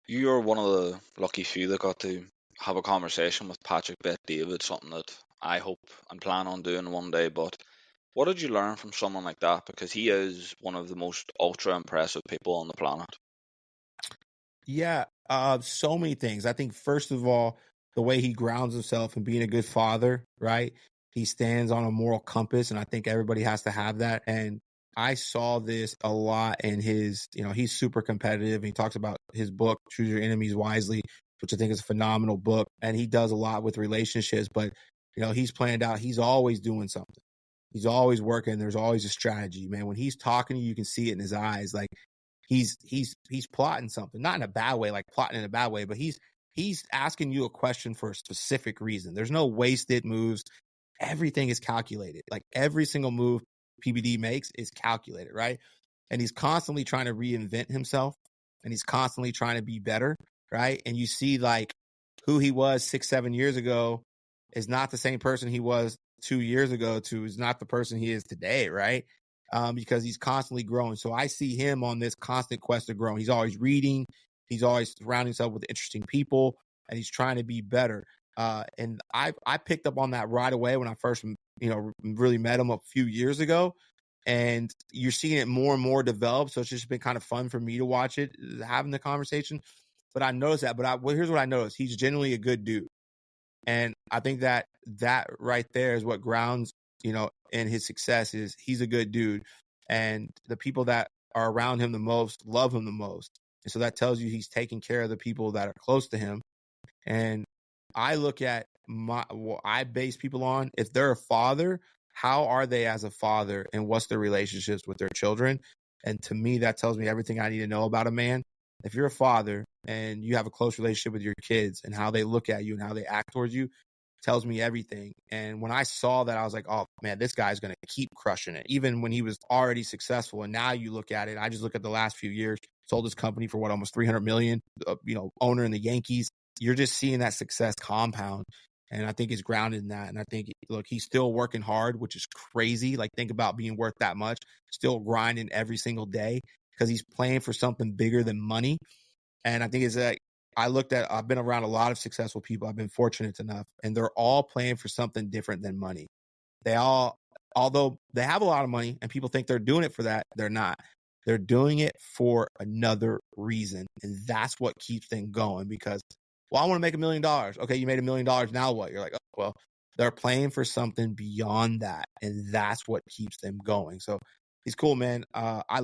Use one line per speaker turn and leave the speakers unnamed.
You're one of the lucky few that got to have a conversation with Patrick Bet David, something that I hope and plan on doing one day. But what did you learn from someone like that? Because he is one of the most ultra impressive people on the planet.
Yeah, so many things. I think first of all, the way he grounds himself and being a good father, right? He stands on a moral compass, and I think everybody has to have that. And I saw this a lot in his, he's super competitive. He talks about his book, Choose Your Enemies Wisely, which I think is a phenomenal book. And he does a lot with relationships, but he's planned out, he's always doing something. He's always working. There's always a strategy, man. When he's talking to you, you can see it in his eyes. Like he's plotting something, not in a bad way, like plotting in a bad way, but he's asking you a question for a specific reason. There's no wasted moves. Everything is calculated. Like every single move PBD makes is calculated, right? And he's constantly trying to reinvent himself, and he's constantly trying to be better, right? And you see like who he was 6-7 years ago is not the same person he was 2 years ago to is not the person he is today, right? Because he's constantly growing. So I see him on this constant quest of growing. He's always reading. He's always surrounding himself with interesting people, and he's trying to be better. And I picked up on that right away when I first, really met him a few years ago. And you're seeing it more and more develop. So it's just been kind of fun for me to watch it, having the conversation. But I noticed that. Well, here's what I noticed. He's genuinely a good dude. And I think that right there is what grounds, in his success is he's a good dude. And the people that are around him the most love him the most. And so that tells you he's taking care of the people that are close to him. And I look at what I base people on. If they're a father, how are they as a father and what's their relationships with their children? And to me, that tells me everything I need to know about a man. If you're a father and you have a close relationship with your kids and how they look at you and how they act towards you, tells me everything. And when I saw that, I was like, oh man, this guy's going to keep crushing it. Even when he was already successful. And now you look at it, I just look at the last few years, sold his company for almost 300 million, owner in the Yankees. You're just seeing that success compound. And I think it's grounded in that. And I think, look, he's still working hard, which is crazy. Like, think about being worth that much, still grinding every single day because he's playing for something bigger than money. And I think it's like, I've been around a lot of successful people. I've been fortunate enough, and they're all playing for something different than money. Although they have a lot of money and people think they're doing it for that, they're not. They're doing it for another reason. And that's what keeps them going because, well, I want to make $1 million. Okay, you made $1 million. Now what? You're like, oh, well, they're playing for something beyond that. And that's what keeps them going. So he's cool, man. I